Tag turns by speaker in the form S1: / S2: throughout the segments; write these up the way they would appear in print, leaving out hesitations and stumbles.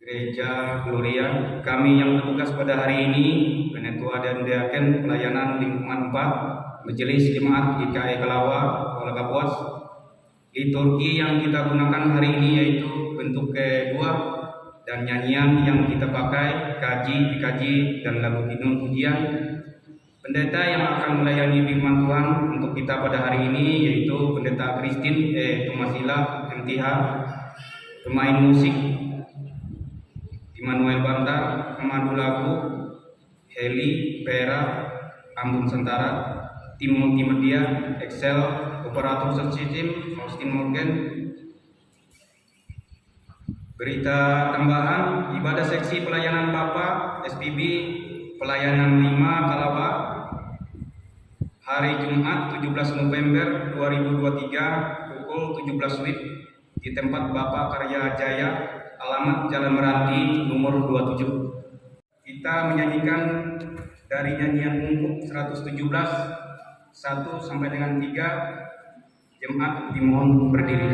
S1: Gereja Gloria, kami yang bertugas pada hari ini, Penetua dan Diaken Pelayanan Lingkungan 4, Majelis Jemaat GKI Kalawa, Kuala Kapuas. Liturgi yang kita gunakan hari ini yaitu bentuk kedua, dan nyanyian yang kita pakai dikaji dan lagu kinun pujian. Pendeta yang akan melayani firman Tuhan untuk kita pada hari ini yaitu Pendeta Christine Tomasila MTH, pemain musik Immanuel Bantar, pemandu lagu Heli Pera, Ambung Sentara, tim multimedia Excel, operator sound system Austin Morgan. Berita tambahan, ibadah seksi pelayanan Bapa SPB pelayanan 5 Kalawa hari Jumat 17 November 2023 pukul 17 WIB di tempat Bapak Karya Jaya, alamat Jalan Meranti nomor 27. Kita menyanyikan dari nyanyian Ungkup 117 1 sampai dengan 3. Jemaat dimohon berdiri.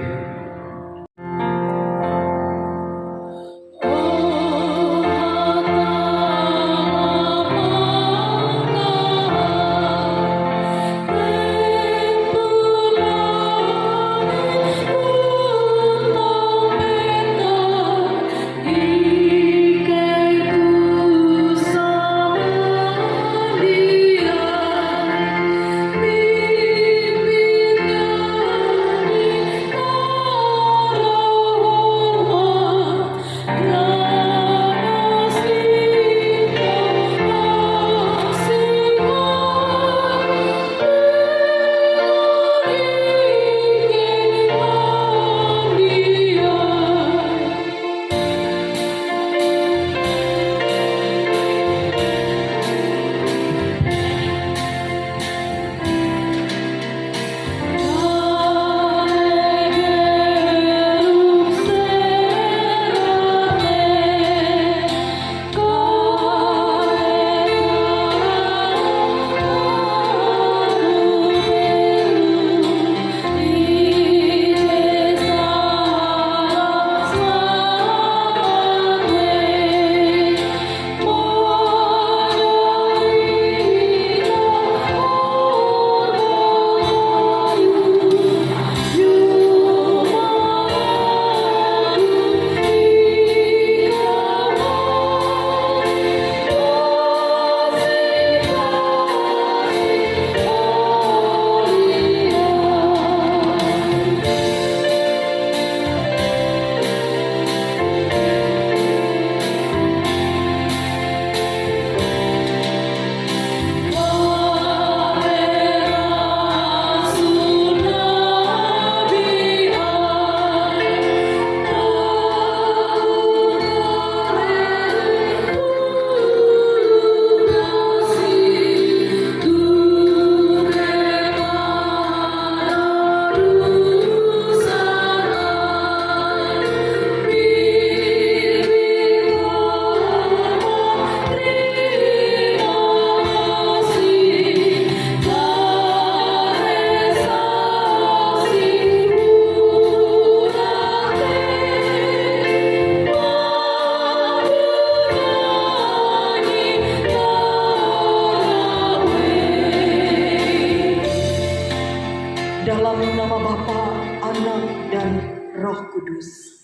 S2: Dalam nama Bapa, Anak, dan Roh Kudus.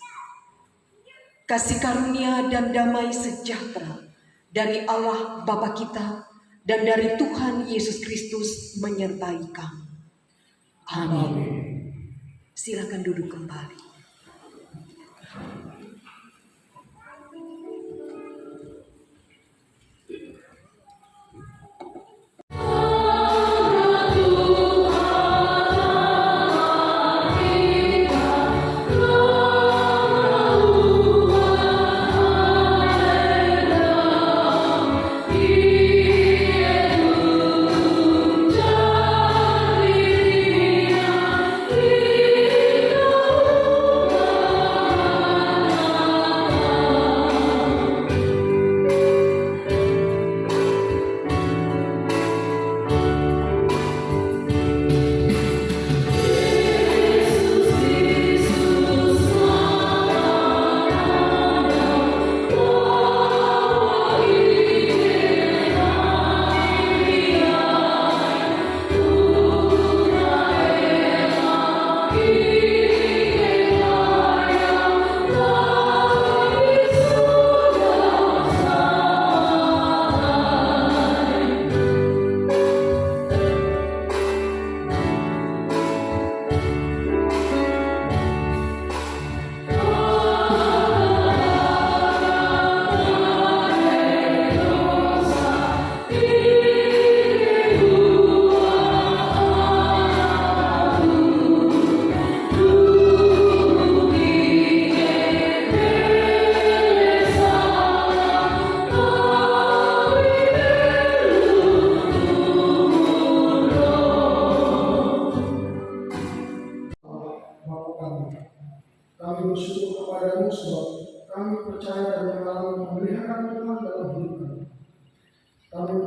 S2: Kasih karunia dan damai sejahtera dari Allah Bapa kita dan dari Tuhan Yesus Kristus menyertai kamu. Amin. Silakan duduk kembali.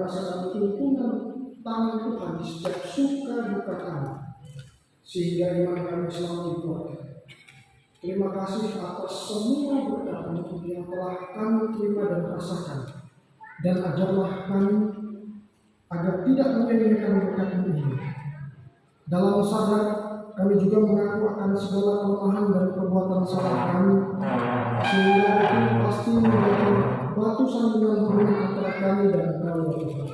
S3: merasakan tuntunan tangan Tuhan di setiap suka duka kami, sehingga iman kami selalu dikuatkan. Terima kasih atas semua berkat yang telah kami terima dan rasakan, dan ajarlah kami agar tidak menyia-nyiakan berkat ini. Dalam sadar, kami juga mengaku akan segala kelemahan dan perbuatan salah kami, sehingga itu pasti menjadi batu sandungan hubungan antara kami dan Engkau, ya Tuhan.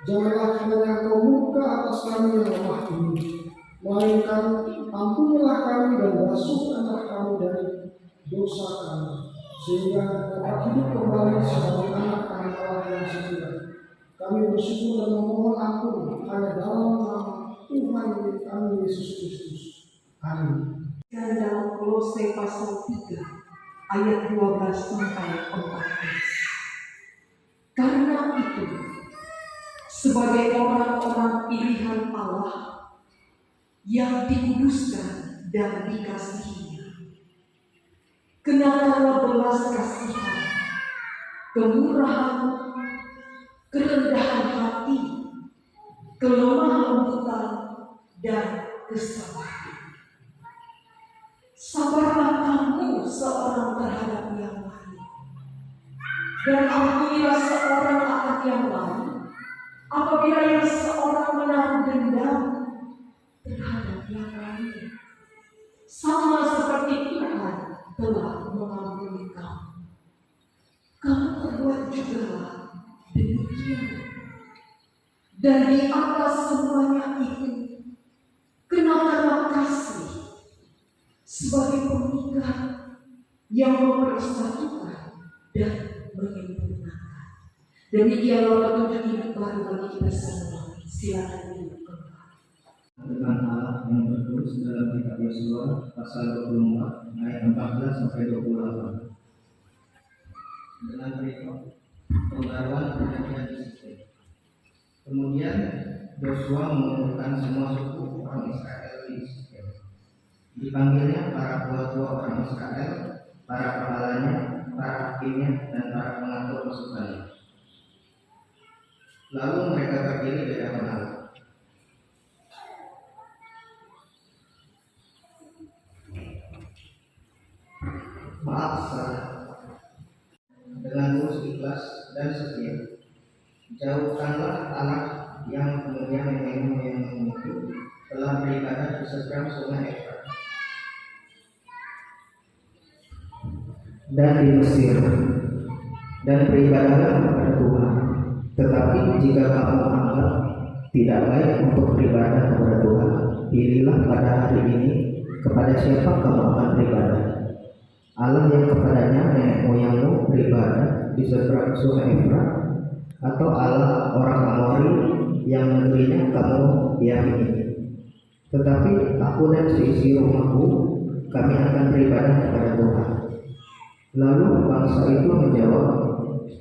S3: Janganlah hanya Engkau murka atas kami yang lemah ini, melainkan ampunilah kami dan basuhkanlah kami dari dosa kami, sehingga dapat hidup kembali sebagai anak-anak Allah yang setia. Kami bersyukur dan memohon ampun hanya dalam nama Tuhan kami Yesus Kristus. Amin.
S2: Dan dalam Kolose pasal 3 ayat 12 sampai 14. Karena itu, sebagai orang-orang pilihan Allah yang dikuduskan dan dikasihinya, kenakanlah belas kasihan, kemurahan, kerendahan hati, kelemah lembutan, dan kesabaran. Sabarlah kamu seorang terhadap yang lain, dan ampunilah seorang akan yang lain apabila yang seorang menaruh dendam terhadap yang lain, sama seperti Tuhan telah mengampuni kamu. Kamu perbuat juga demikian. Dan di atas semuanya itu, kenakanlah kasih sebagai pengikat yang mempersatukan dan menyempurnakan. Demikianlah petunjuk hidup baru bagi kita semua. Silakan duduk kembali.
S4: Dengan Allah yang tertulis dalam kitab Yosua pasal 24 ayat 14 sampai 28. Dengan berikut penggalan perjanjian Sikem. Kemudian Yosua mengumpulkan semua suku orang Israel di Sikem. Dipanggilnya para tua-tua orang Israel, para kepalanya, para hakimnya, dan para pengatur pasukannya. Lalu mereka berdiri di hadapan Allah. Maaf salah, dengan tulus ikhlas dan setia, jauhkanlah Allah yang kemudian nenek-nenek itu telah beribadah di seberang sungai Efrat dan di Mesir, dan beribadahlah kepada Tuhan. Tetapi jika kamu anggap tidak baik untuk beribadah kepada Tuhan, pilihlah pada hari ini kepada siapa kamu akan beribadah. Allah yang kepadanya nenek moyangmu beribadah di seberang sungai Efrat, atau Allah orang Amori yang negerinya kamu diami ini. Tetapi aku dan seisi rumahku, kami akan beribadah kepada Tuhan. Lalu bangsa itu menjawab,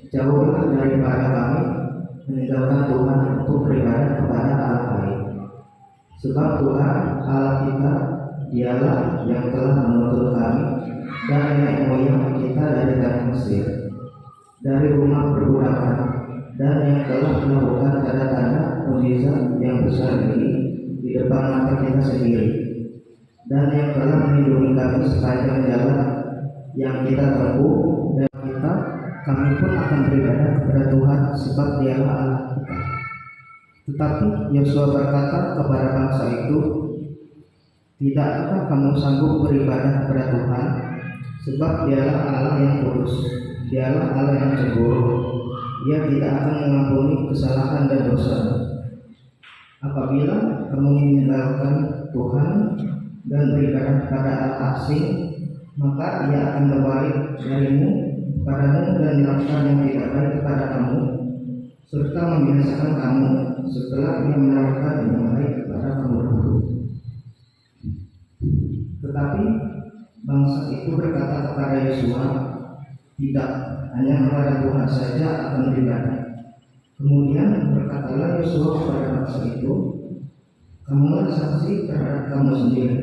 S4: jauhlah daripada kami meninggalkan Tuhan untuk beribadah kepada Allah lain. Sebab Tuhan Allah kita, dialah yang telah menuntun kami dan nenek moyang kita dari tanah Mesir, dari rumah perbudakan, dan yang telah melakukan tanda-tanda mukjizat yang besar ini di depan mata kita sendiri, dan yang telah melindungi kami sepanjang jalan yang kita tempuh, dan kami pun akan beribadah kepada Tuhan sebab dialah Allah kita. Tetapi Yosua berkata kepada bangsa itu, tidakkah kamu sanggup beribadah kepada Tuhan? Sebab dialah Allah yang kudus, dialah Allah yang cemburu. Ia tidak akan mengampuni kesalahan dan dosa. Apabila kamu meninggalkan Tuhan dan beribadah kepada Allah asing, maka Ia akan berbalik darimu padamu dan melakukan yang tidak baik kepada kamu, serta membinasakan kamu setelah Ia melakukan yang baik kepada kamu dahulu. Tetapi bangsa itu berkata kepada Yosua, tidak, hanya kepada Tuhan saja akan beribadah. Kemudian berkatalah Yosua kepada bangsa itu, kamulah saksi terhadap kamu sendiri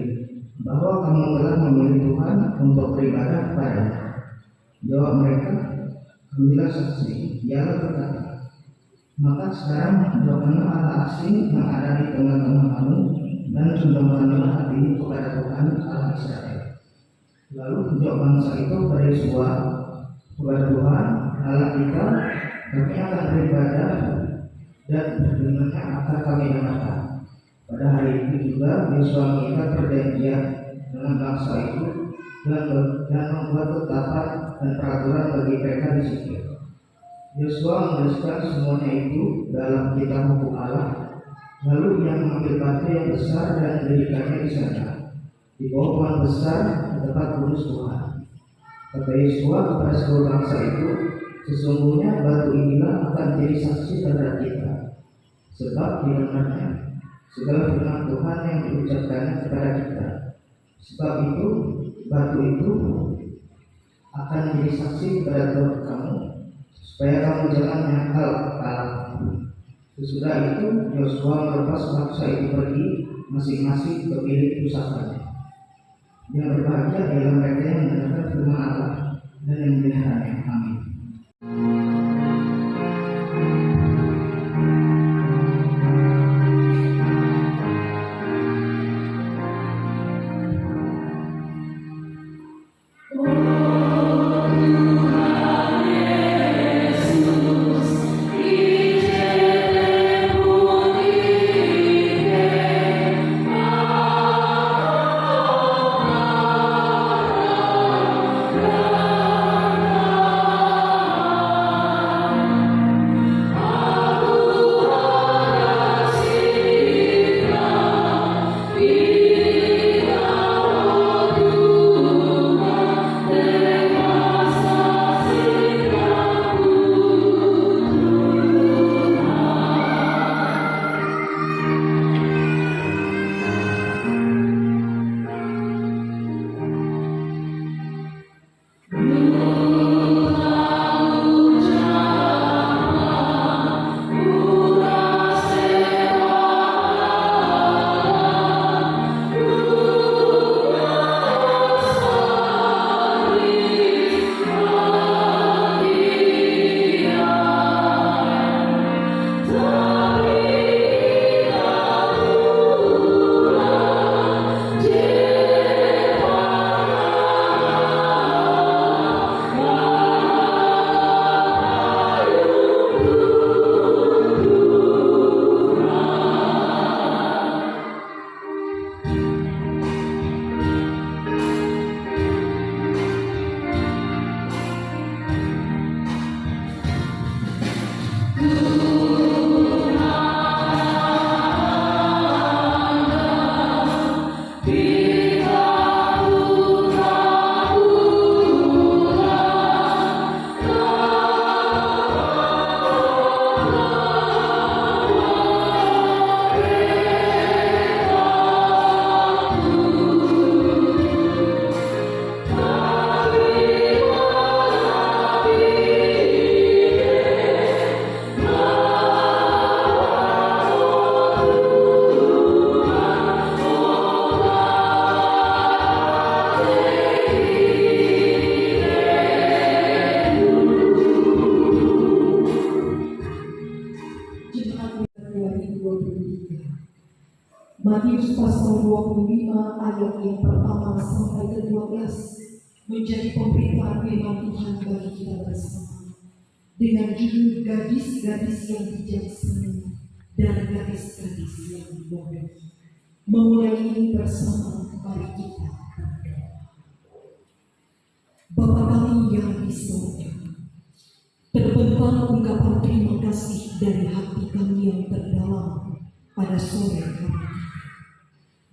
S4: bahwa kamu telah memilih Tuhan untuk beribadah kepada-Nya. Jawab mereka, kamilah saksi. Ia berkata, Maka sekarang jauhkanlah Allah asing yang ada di tengah-tengah kamu dan condongkanlah hati kepada Tuhan Allah Israel. Lalu tunjuk bangsa itu berisua kepada Tuhan Allah kita, kami akan beribadah dan firman-Nya akan kami dengarkan. Pada hari itu juga Yosua mengikat perjanjian dengan bangsa itu dan membuat ketetapan dan peraturan bagi mereka di situ. Yosua menuliskan semuanya itu dalam kitab hukum Allah. Lalu ia mengambil batu yang besar dan mendirikannya di sana, di bawah pohon besar di tempat kudus Tuhan. Kata Yosua kepada seluruh bangsa itu, sesungguhnya batu inilah akan jadi saksi terhadap kita, sebab didengarnya segala firman Tuhan yang diucapkannya kepada kita. Sebab itu batu itu akan menjadi saksi kepada Tuhan kamu, supaya kamu jangan menyangkal Allah. Sesudah itu Yosua melepas bangsa itu pergi masing-masing ke milik pusakanya. Yang berbahagia ialah mereka yang mendengarkan firman Allah dan yang memeliharanya. Amin.
S2: Matius pasal 25 ayat yang pertama sampai ke-12 menjadi pemberitaan firman Tuhan bagi kita bersama dengan judul gadis-gadis yang bijaksana dan gadis-gadis yang bodoh. Memulai ini bersama, mari kita berdoa. Bapa kami yang di surga, terbentang ungkapan terima kasih dari hati kami yang terdalam pada sore hari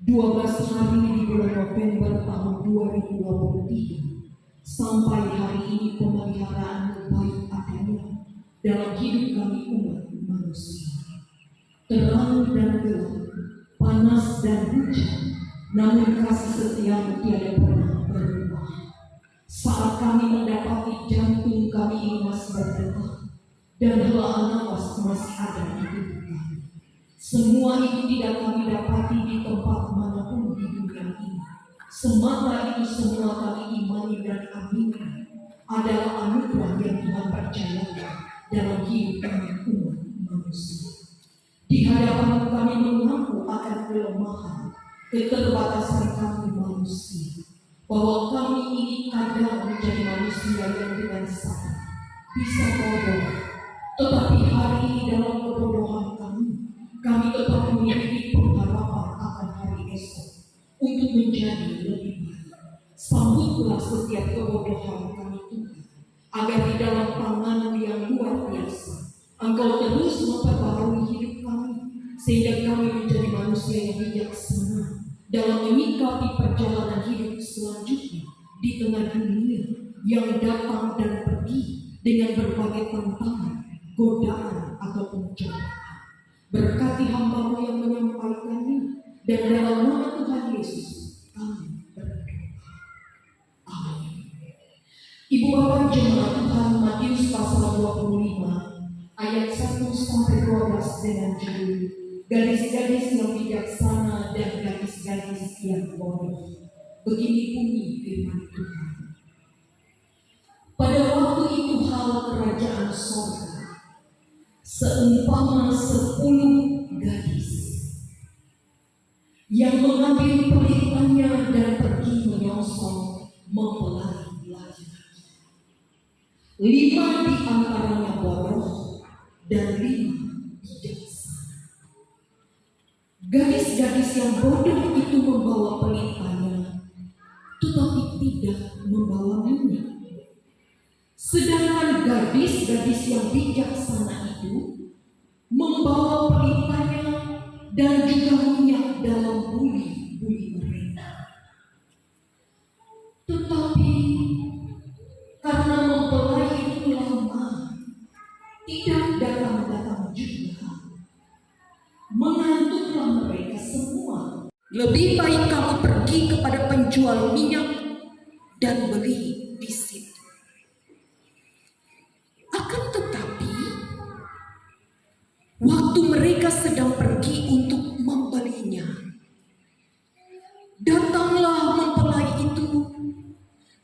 S2: 12 hari di bulan November tahun 2023 sampai hari ini pemeliharaan baik adanya dalam hidup kami umat manusia. Terang dan gelap, panas dan hujan, namun kasih setiamu tiada pernah berubah. Saat kami mendapati jantung kami ini masih berdetak dan helaan nafas masih ada di tubuh kami. Semua itu tidak kami dapati di tempat manapun di dunia ini. Semata itu semua kami imani dan aminkan adalah anugerah yang Tuhan percayakan dalam hidup kami umat manusia. Di hadapan kami mengaku akan kelemahan, keterbatasan kami manusia, bahwa kami ini kadang menjadi manusia yang dengan sadar bisa bodoh, tetapi hari ini dalam kebodohan kami tetap memiliki pengharapan akan hari esok untuk menjadi lebih baik. Sambutlah setiap kebodohan kami Tuhan, agar di dalam tangan yang luar biasa Engkau terus memperbaharui hidup kami, sehingga kami menjadi manusia yang bijaksana dalam menyikapi perjalanan hidup selanjutnya di tengah dunia yang datang dan pergi dengan berbagai tantangan, godaan ataupun cobaan. Berkati hamba-Mu yang menyampaikannya, dan dalam nama Tuhan Yesus kami berdoa. Amin. Ibu Bapak jemaat Tuhan, Matius pasal 25 ayat 1 sampai 12 dengan judul Gadis-gadis yang bijaksana dan gadis-gadis yang bodoh. Begini bunyi firman Tuhan. Pada waktu itu hal kerajaan sorga seumpama 10 gadis yang mengambil pelitanya dan pergi menyongsong mempelai laki-laki. 5 di antaranya bodoh dan 5 bijaksana. Gadis-gadis yang bodoh itu membawa pelitanya, tetapi tidak membawa minyak. Sedangkan gadis-gadis yang bijaksana itu membawa pelitanya dan juga minyak dalam buli-buli mereka. Tetapi karena mempelai itu lama, tidak datang-datang juga, mengantuklah mereka semua. Lebih baik kamu pergi kepada penjual minyak dan beli di situ. Akan tetapi, waktu mereka sedang pergi untuk membelinya, datanglah mempelai itu,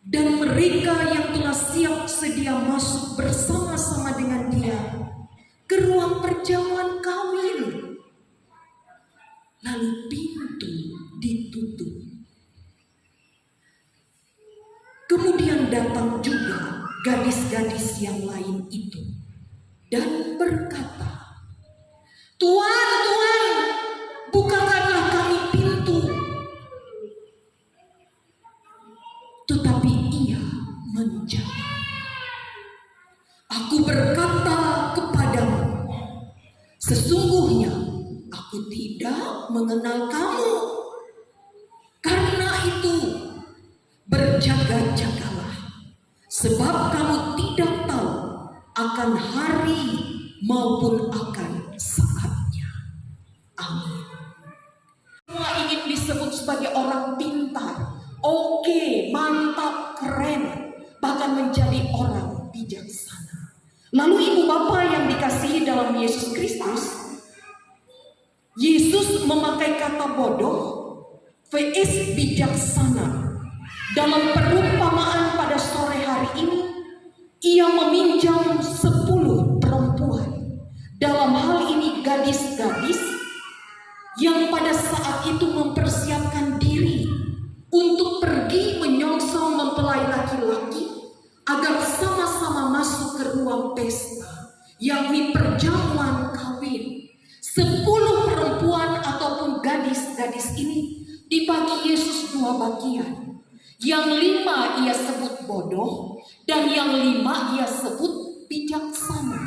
S2: dan mereka yang telah siap sedia masuk bersama-sama dengan dia ke ruang perjamuan kawin. Lalu pintu ditutup. Kemudian datang juga gadis-gadis yang lain itu dan berkata, "Tuan, Tuan, bukakanlah kami pintu." Tetapi ia menjawab, "Aku berkata kepadamu, sesungguhnya aku tidak mengenal kamu. Karena itu, berjaga-jagalah, sebab kamu tidak tahu akan hari maupun akan saatnya." Amin. Semua ingin disebut sebagai orang pintar, oke, mantap, keren, bahkan menjadi orang bijaksana. Lalu ibu bapak yang dikasihi dalam Yesus Kristus, Yesus memakai kata bodoh vs bijaksana. Dalam perumpamaan pada sore hari ini, ia meminjam 10 perempuan. Dalam hal ini gadis-gadis yang pada saat itu mempersiapkan diri untuk pergi menyongsong mempelai laki-laki agar sama-sama masuk ke ruang pesta, yakni perjamuan kawin. 10 perempuan ataupun gadis-gadis ini dibagi Yesus 2 bagian. Yang 5 ia sebut bodoh, dan yang 5 ia sebut bijaksana.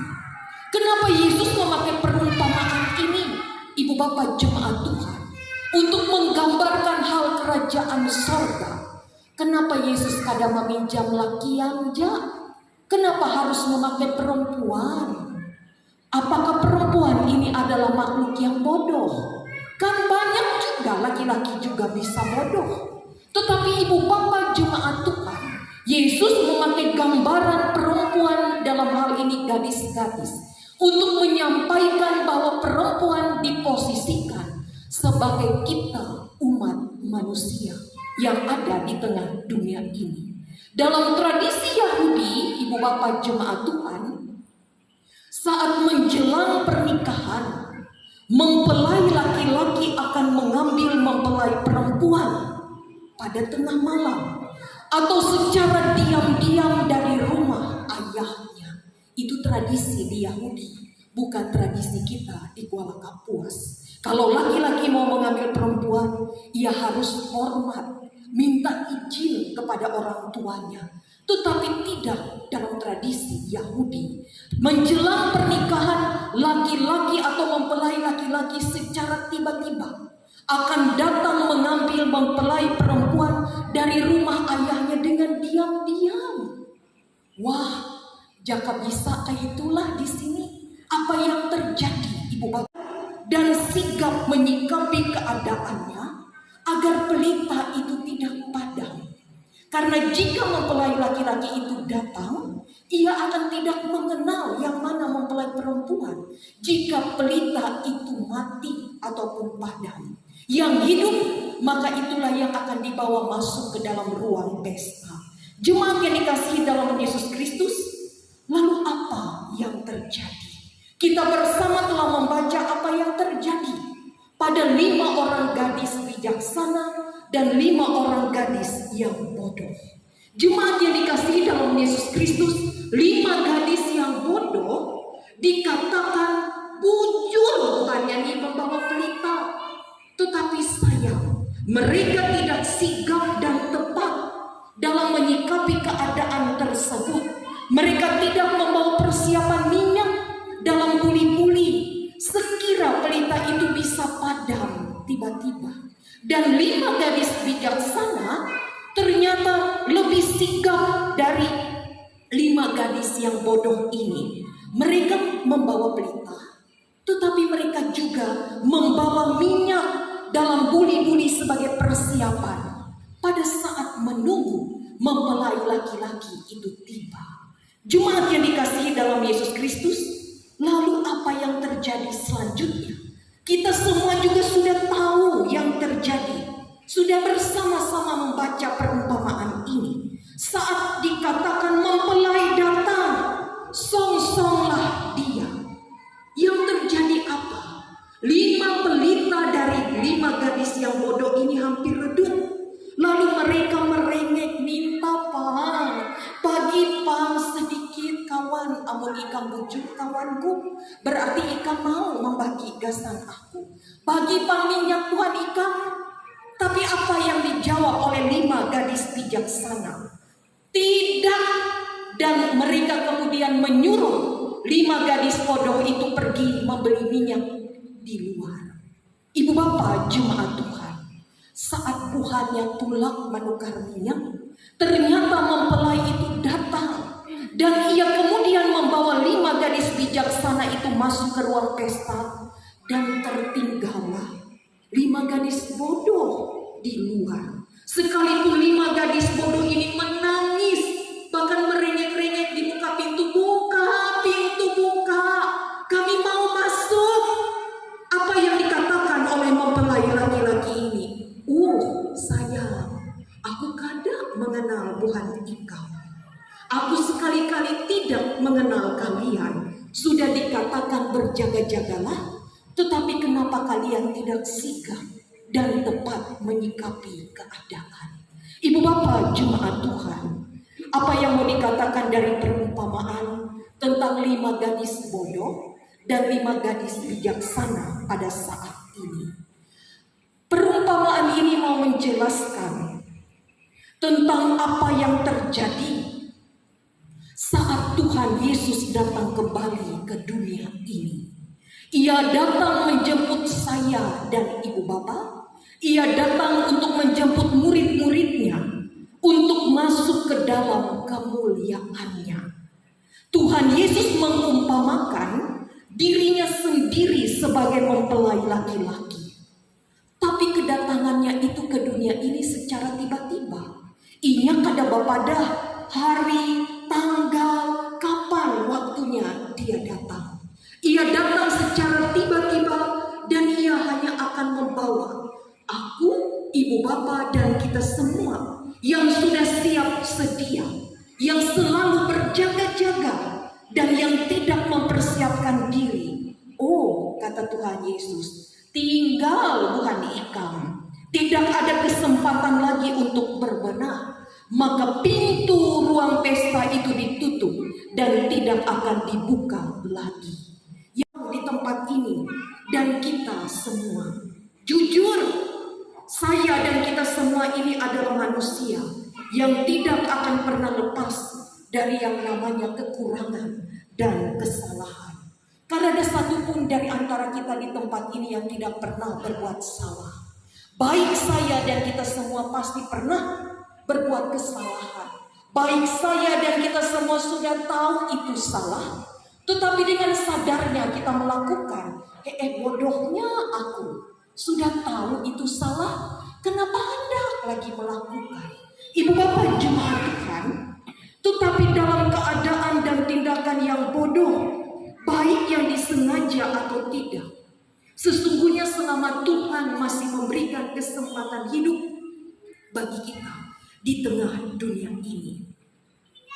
S2: Kenapa Yesus memakai perumpamaan ini, ibu bapak jemaat Tuhan? Untuk menggambarkan hal kerajaan sorga. Kenapa Yesus kadang meminjam lakian, Kenapa harus memakai perempuan? Apakah perempuan ini adalah makhluk yang bodoh? Kan banyak juga laki-laki juga bisa bodoh. Tetapi ibu bapak jemaat Tuhan, Yesus memakai gambaran perempuan, dalam hal ini gadis-gadis, untuk menyampaikan bahwa perempuan diposisikan sebagai kita umat manusia yang ada di tengah dunia ini. Dalam tradisi Yahudi, ibu bapak jemaat Tuhan, saat menjelang pernikahan, mempelai laki-laki akan mengambil mempelai perempuan pada tengah malam atau secara diam-diam dari rumah ayahnya. Itu tradisi di Yahudi, bukan tradisi kita di Kuala Kapuas. Kalau laki-laki mau mengambil perempuan, ia harus hormat, minta izin kepada orang tuanya. Tetapi tidak dalam tradisi Yahudi. Menjelang pernikahan, laki-laki atau mempelai laki-laki secara tiba-tiba akan datang mengambil mempelai perempuan dari rumah ayahnya dengan diam-diam. Wah, jaka bisa itulah di sini apa yang terjadi, Ibu Bapak, dan sigap menyikapi keadaannya agar pelita itu tidak padam. Karena jika mempelai laki-laki itu datang, ia akan tidak mengenal yang mana mempelai perempuan jika pelita itu mati ataupun padam. Yang hidup, maka itulah yang akan dibawa masuk ke dalam ruang pesta. Jemaat yang dikasihi dalam Yesus Kristus, lalu apa yang terjadi? Kita bersama telah membaca apa yang terjadi pada 5 orang gadis bijaksana dan 5 orang gadis yang bodoh. Jemaat yang dikasihi dalam Yesus Kristus, 5 gadis yang bodoh dikatakan bujur, bukannya nih membawa pelita, tetapi sayang, mereka tidak sigap dan tepat dalam menyikapi keadaan tersebut. Mereka tidak membawa persiapan minyak dalam buli-buli sekira pelita itu bisa padam tiba-tiba. Dan 5 gadis bijaksana ternyata lebih sigap dari 5 gadis yang bodoh ini. Mereka membawa pelita, tetapi mereka juga membawa minyak dalam buli-buli sebagai persiapan pada saat menunggu mempelai laki-laki itu tiba. Jemaat yang dikasihi dalam Yesus Kristus, lalu apa yang terjadi selanjutnya? Kita semua juga sudah tahu yang terjadi. Sudah bersama-sama membaca perumpamaan ini. Saat dikatakan mempelai datang, song-songlah dia. Yang terjadi apa? 5 pelita dari 5 gadis yang bodoh ini hampir redup. Lalu mereka merengek, minta pang, bagi pang sedikit kawan, amun ikan bujuk kawanku, berarti ikan mau membagi gasan aku. Bagi pang minyak Tuhan ikan. Tapi apa yang dijawab oleh 5 gadis bijaksana? Tidak. Dan mereka kemudian menyuruh 5 gadis bodoh itu pergi membeli minyak di luar. Ibu bapak jemaat Tuhan, saat Tuhannya tulak menukar minyak, ternyata mempelai itu datang. Dan ia kemudian membawa 5 gadis bijaksana itu masuk ke ruang pesta. Dan tertinggallah 5 gadis bodoh di luar. Sekalipun 5 gadis bodoh ini menangis, bahkan merengek-rengek di muka pintu, buka, pintu buka, kami mau masuk. Apa yang dikatakan oleh mempelai laki-laki ini? Sayang, aku kadang mengenal Tuhan engkau. Aku sekali-kali tidak mengenal kalian. Sudah dikatakan berjaga-jagalah, tetapi kenapa kalian tidak sigap dan tepat menyikapi keadaan? Ibu bapak jemaat Tuhan, apa yang mau dikatakan dari perumpamaan tentang 5 gadis bodoh dan 5 gadis bijaksana pada saat ini? Perumpamaan ini mau menjelaskan tentang apa yang terjadi saat Tuhan Yesus datang kembali ke dunia ini. Ia datang menjemput saya dan ibu bapak. Ia datang untuk menjemput murid-muridnya untuk masuk ke dalam kemuliaannya. Tuhan Yesus mengumpamakan dirinya sendiri sebagai mempelai laki-laki. Tapi kedatangannya itu ke dunia ini secara tiba-tiba. Ia kada bapada hari, tanggal, kapan waktunya dia datang. Ia datang secara tiba-tiba dan ia hanya akan membawa aku, ibu bapa dan kita semua yang sudah siap sedia, yang selalu berjaga-jaga dan yang tidak mempersiapkan mempersiapkan diri. Oh, kata Tuhan Yesus, tinggal bukan diikam. Tidak ada kesempatan lagi untuk berbenah. Maka pintu ruang pesta itu ditutup dan tidak akan dibuka lagi. Yang di tempat ini dan kita semua, jujur, saya dan kita semua ini adalah manusia yang tidak akan pernah lepas dari yang namanya kekurangan dan kesalahan. Karena ada satupun dari antara kita di tempat ini yang tidak pernah berbuat salah. Baik saya dan kita semua pasti pernah berbuat kesalahan. Baik saya dan kita semua sudah tahu itu salah, tetapi dengan sadarnya kita melakukan. Bodohnya aku, sudah tahu itu salah, kenapa hendak lagi melakukan? Ibu bapak jemaat Tuhan, tetapi dalam keadaan dan tindakan yang bodoh, baik yang disengaja atau tidak, sesungguhnya selama Tuhan masih memberikan kesempatan hidup bagi kita di tengah dunia ini,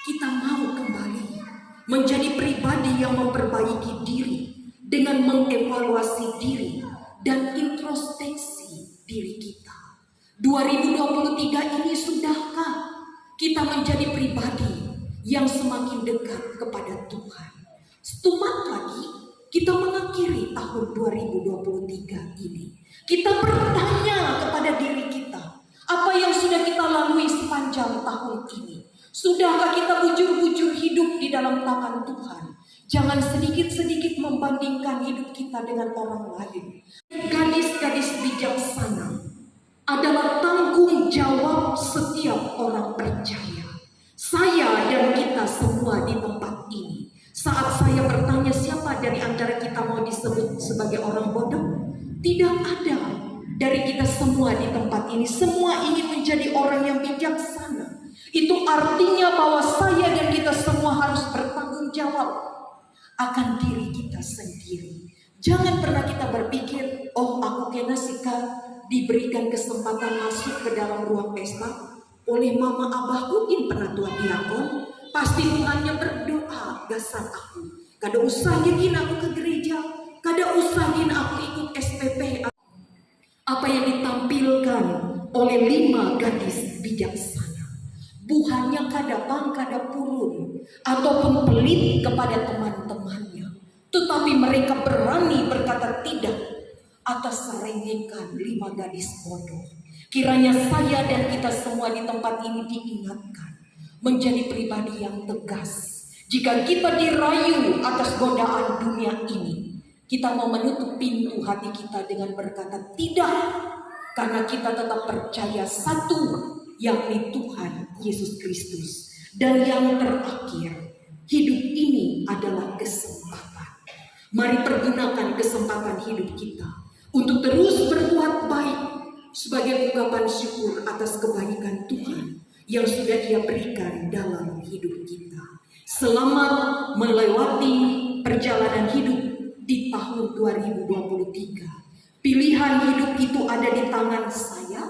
S2: kita mau kembali menjadi pribadi yang memperbaiki diri dengan mengevaluasi diri dan introspeksi diri kita. 2023 ini sudahkah kita menjadi pribadi yang semakin dekat kepada Tuhan? Setumat lagi kita mengakhiri tahun 2023 ini. Kita bertanya kepada diri kita, apa yang sudah kita lalui sepanjang tahun ini? Sudahkah kita bujur-bujur hidup di dalam tangan Tuhan? Jangan sedikit-sedikit membandingkan hidup kita dengan orang lain. Gadis-gadis bijaksana adalah tanggung jawab setiap orang percaya. Saya dan kita semua di tempat ini, saat saya bertanya siapa dari antara kita mau disebut sebagai orang bodoh, tidak ada dari kita semua di tempat ini. Semua ingin menjadi orang yang bijaksana. Itu artinya bahwa saya dan kita semua harus bertanggung jawab akan diri kita sendiri. Jangan pernah kita berpikir, oh aku kena sikap diberikan kesempatan masuk ke dalam ruang pesta oleh mama abahku in penatua diakon, pasti Tuhannya berdoa gasan aku. Kada usahin aku ke gereja, kada usahin aku ikut SPP. Apa yang ditampilkan oleh 5 gadis bijaksana, bukannya kada bang, kada purun, ataupun pelit kepada teman-temannya, tetapi mereka berani berkata tidak atas serengekan 5 gadis bodoh. Kiranya saya dan kita semua di tempat ini diingatkan menjadi pribadi yang tegas. Jika kita dirayu atas godaan dunia ini, kita mau menutup pintu hati kita dengan berkata tidak, karena kita tetap percaya satu, yakni Tuhan Yesus Kristus. Dan yang terakhir, hidup ini adalah kesempatan. Mari pergunakan kesempatan hidup kita untuk terus berbuat baik sebagai ungkapan syukur atas kebaikan Tuhan yang sudah Dia berikan dalam hidup kita. Selamat melewati perjalanan hidup di tahun 2023. Pilihan hidup itu ada di tangan saya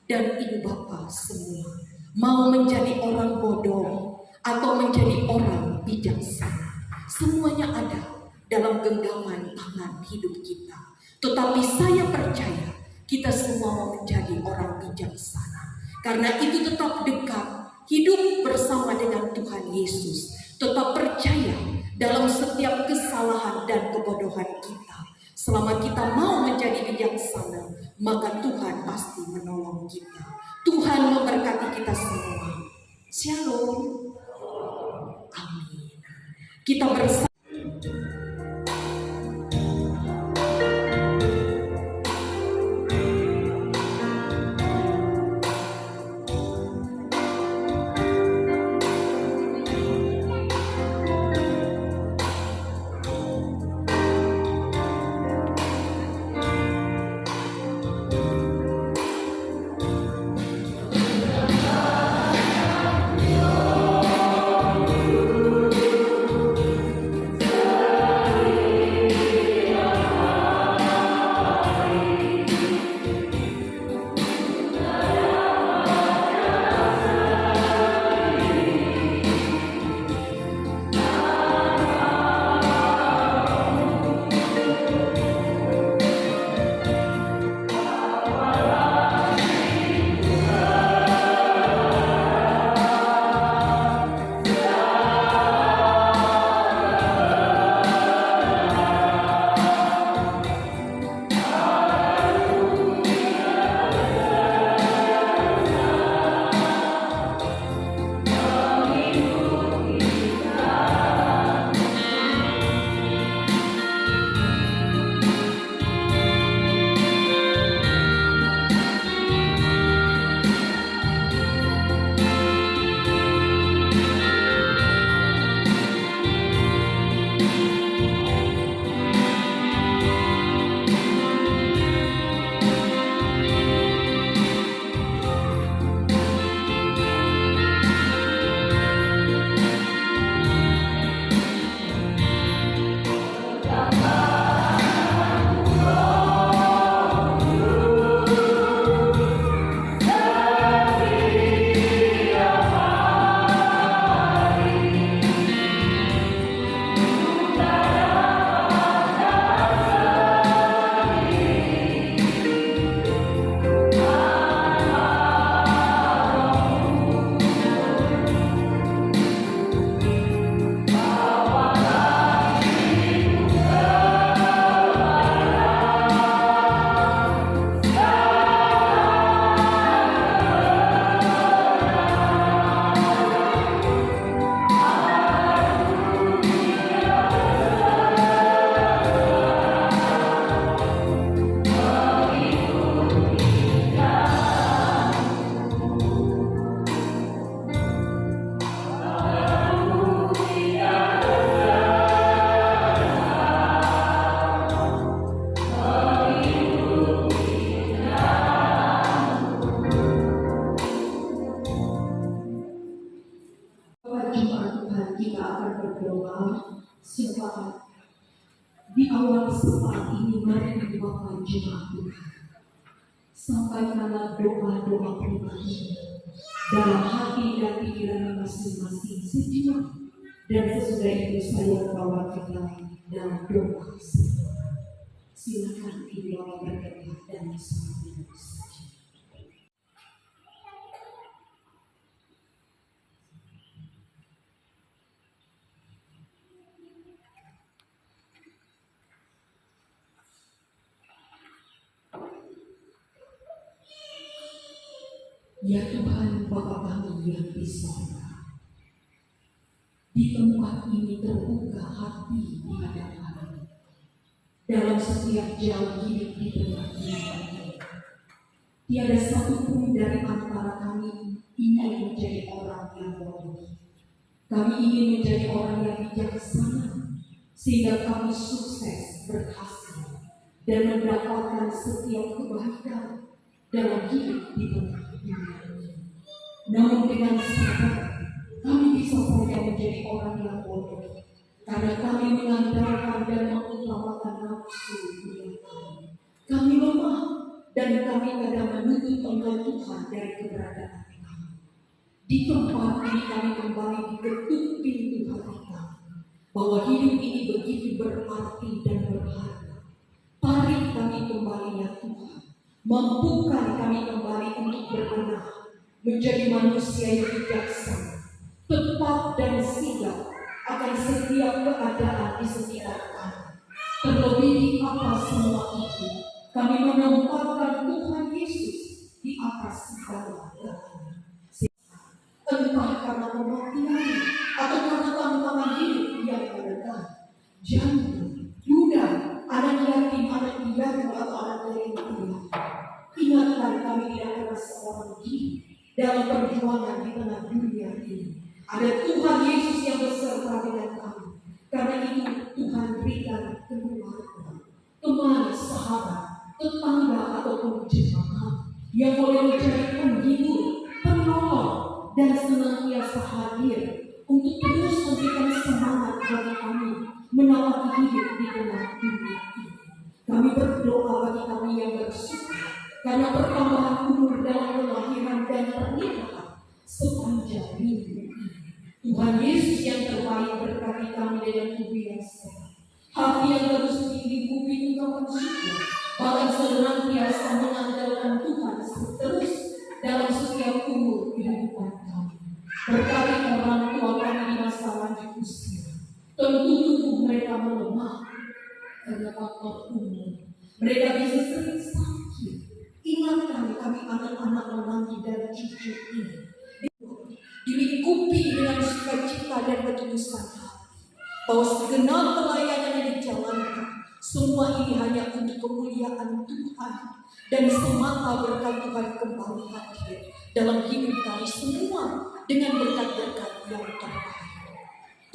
S2: dan ibu bapak semua. Mau menjadi orang bodoh atau menjadi orang bijaksana, semuanya ada dalam genggaman tangan hidup kita. Tetapi saya percaya kita semua mau menjadi orang bijaksana, karena itu tetap dekat, hidup bersama dengan Tuhan Yesus, tetap percaya dalam setiap kesalahan dan kebodohan kita. Selama kita mau menjadi bijaksana, maka Tuhan pasti menolong kita. Tuhan memberkati kita semua. Shalom. Amin. Kita bersama. awal saat ini mari dibawa jemaat Tuhan. Sampaikanlah doa-doa pribadi dalam hati dan pikiran masing-masing sejenak, dan sesudah itu saya bawa kita dalam doa. Silakan dibawa berkata dan bersama saja. Ya Tuhan Bapa kami yang di sorga, di tempat ini terbuka hati di hadapan dalam setiap jalan hidup di tengah ini. Tiada satupun dari antara kami ingin menjadi orang yang bodoh. Kami ingin menjadi orang yang bijaksana sehingga kami sukses, berhasil, dan mendapatkan setiap kebaikan dalam hidup di tengah dunia ini. Namun dengan sabar kami bisa saja menjadi orang yang bodoh karena kami mengandalkan dan mengutamakan nafsu dunia kami. Kami lemah dan kami kadang menuntut engkau Tuhan dari keberadaan kami. Di tempat ini kami kembali diketuk pintu hati kami bahwa hidup ini begitu berarti dan berharga. Tarik kami kembali ya Tuhan, mampukan kami kembali untuk berbenah menjadi manusia yang bijaksana, tepat dan sigap akan setiap keadaan di sekitar kami. Terlebih di atas semua itu, kami menempatkan Tuhan Yesus di atas segala-galanya. Entah karena kematian atau karena tantangan hidup yang mendekat, jangan, duda, anak yatim, anak piatu atau anak yatim. Ingatkan kami tidak pernah seorang diri dalam perjuangan di tengah dunia ini. Ada Tuhan Yesus yang beserta dengan kami. Karena itu Tuhan berikan keluarga, teman, sahabat, tetangga ataupun jemaat yang boleh menjadi penghibur, penolong, dan senantiasa hadir untuk terus memberikan semangat bagi kami menapaki hidup di tengah dunia ini. Kami berdoa bagi kami yang bersuka karena pertambahan umur dalam kelahiran dan pernikahan sepanjang minggu ini. Tuhan Yesus yang terbaik berkati kami dengan tubuh yang sehat, hati yang terus dilingkupi Engkau bersyukur, bahkan senantiasa mengandalkan Tuhan terus dalam setiap umur kehidupan kami. Berkati orang tua kami di masa lanjut usia, tentu tubuh mereka melemah karena faktor umur. Mereka bisa sering sakit. Ingatkan kami anak-anak menanti dan cucu ini dilingkupi dengan sukacita dan ketulusan hati, bahwa segenap pelayanan yang dijalankan semua ini hanya untuk kemuliaan Tuhan dan semata berkat Tuhan kembali hadir dalam hidup kami semua dengan berkat-berkat yang terbaik.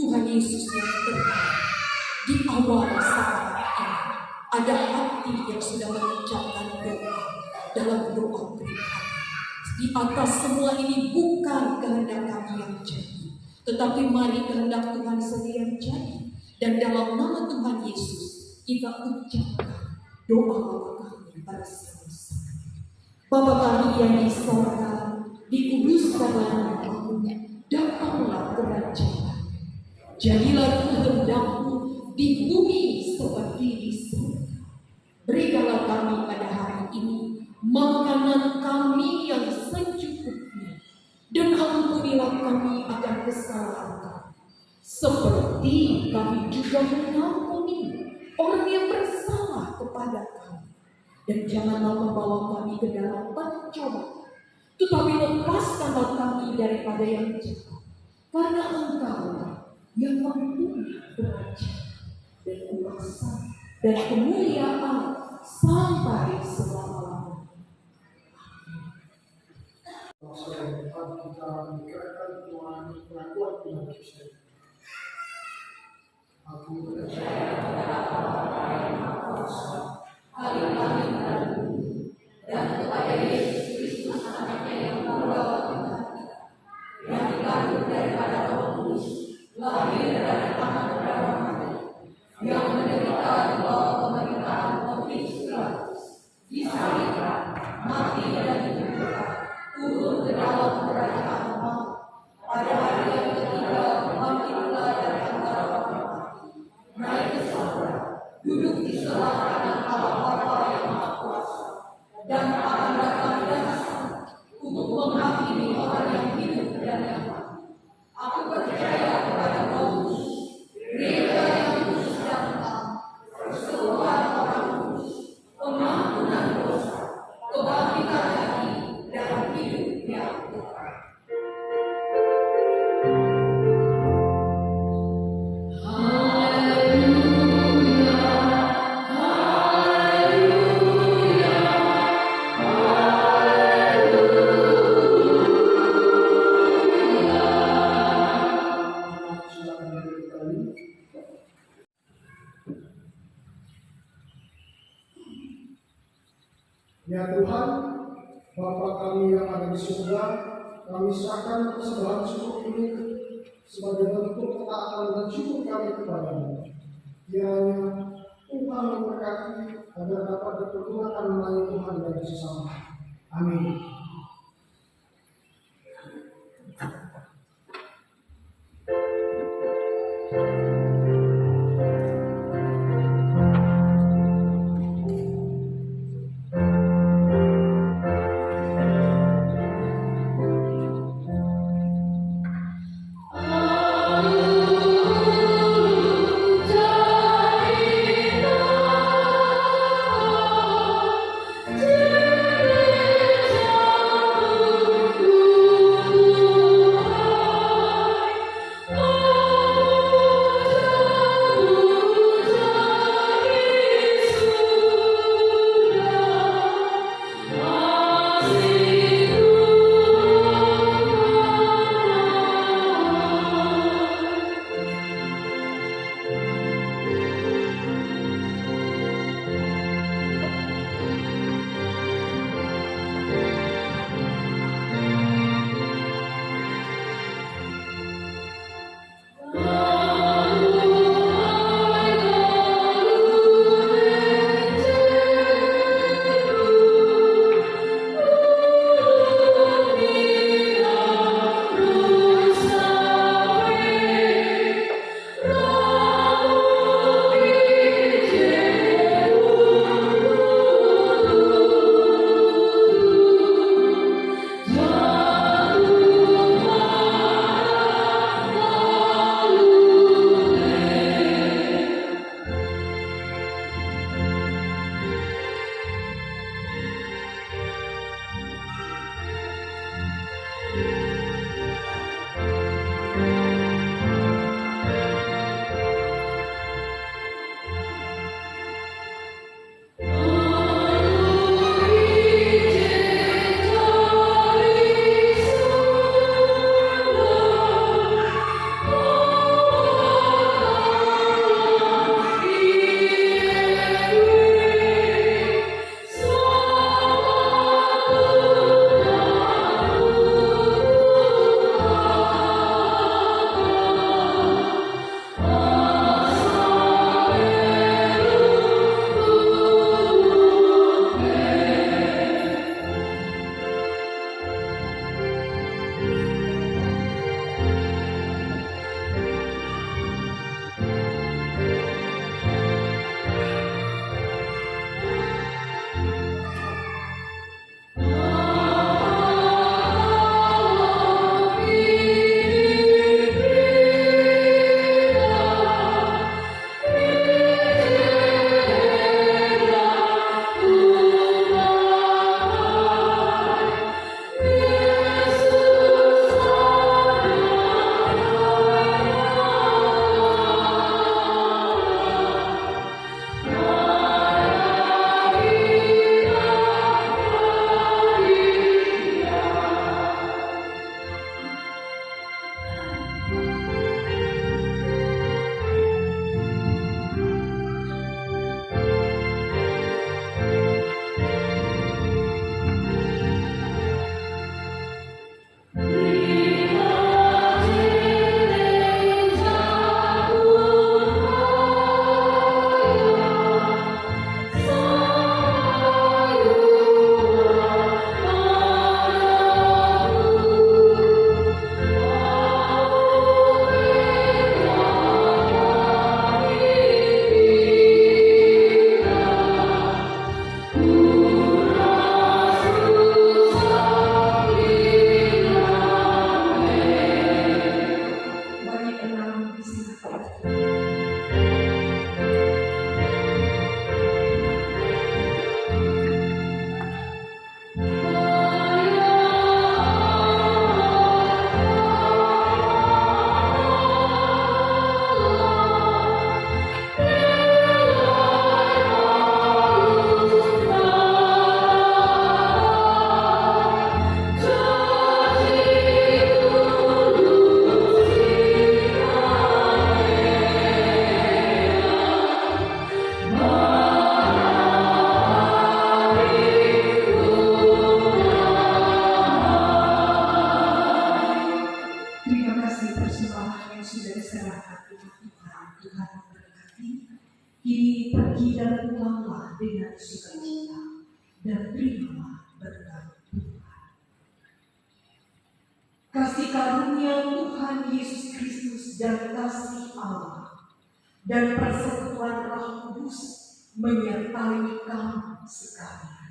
S2: Tuhan Yesus yang terbaik, di awal saat ini ada hati yang sudah mengucapkan doa dalam doa pribadi. Di atas semua ini bukan kehendak kami yang jadi, tetapi mari kehendak Tuhan sendiri yang jadi. Dan dalam nama Tuhan Yesus kita ucapkan doa kami bersama-sama. Bapa kami yang di sorga, dikuduskanlah namamu, datanglah kerajaan. Jadilah kehendak-Mu di bumi seperti di surga. Berikanlah kami pada hari ini makanan kami yang secukupnya, dan ampunilah kami akan kesalahan kami, seperti kami juga mengampuni orang yang bersalah kepada kami. Dan janganlah membawa kami ke dalam pencobaan, tetapi lepaskanlah kami daripada yang jahat, karena Engkau yang mempunyai kerajaan dan kuasa dan kemuliaan sampai selama-lamanya.
S3: Kita mengerjakan Tuhan, pengakuan Tuhan Yesus. Aku percaya kepada Allah yang Maha Kuasa, hari kami dan bumi, dan kepada Yesus Kristus anaknya yang membawa Tuhan kita, yang dikandung daripada Roh Kudus, lahir dari tangan Maria, yang menderita di bawah Ya Tuhan, Bapa kami yang ada di surga, kami serahkan persembahan syukur ini sebagai bentuk ketaatan dan syukur kami kepadamu. Kiranya Tuhan memberkati agar dapat dipergunakan melayani Tuhan bagi sesama. Amin.
S5: Dear
S2: dengan sukacita dan terimalah berkat Tuhan. Kasih karunia Tuhan Yesus Kristus dan kasih Allah dan persekutuan Roh Kudus menyertai kamu sekalian.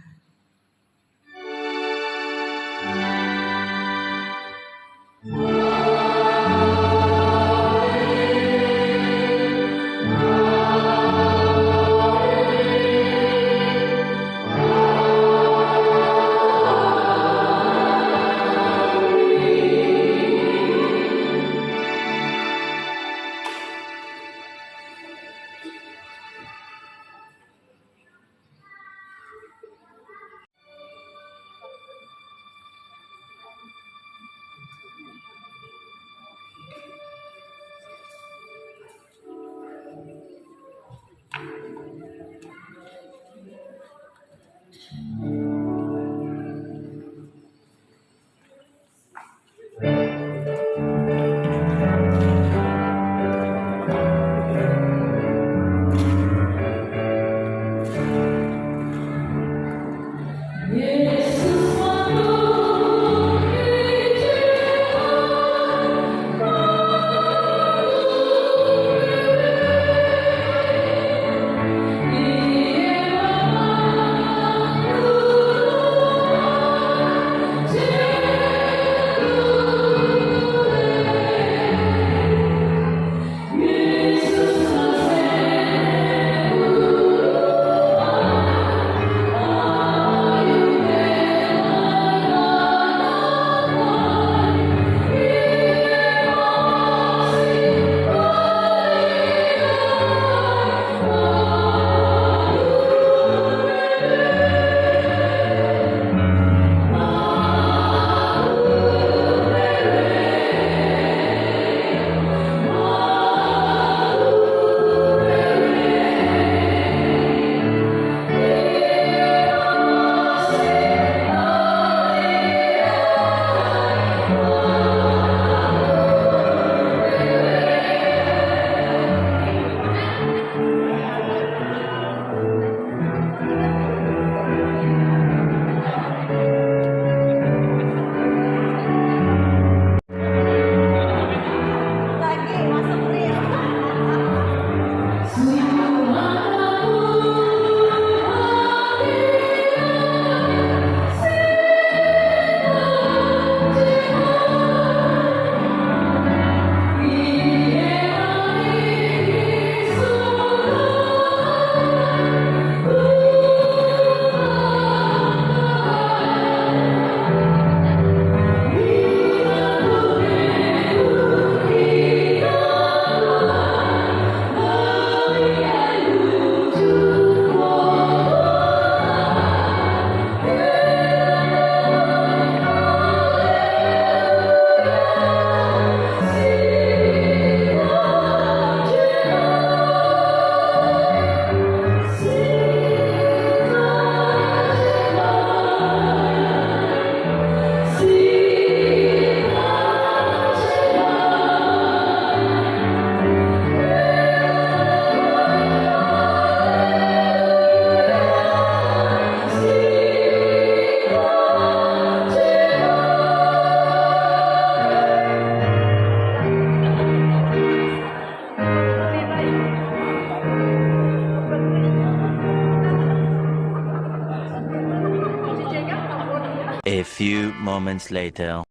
S5: A few moments later.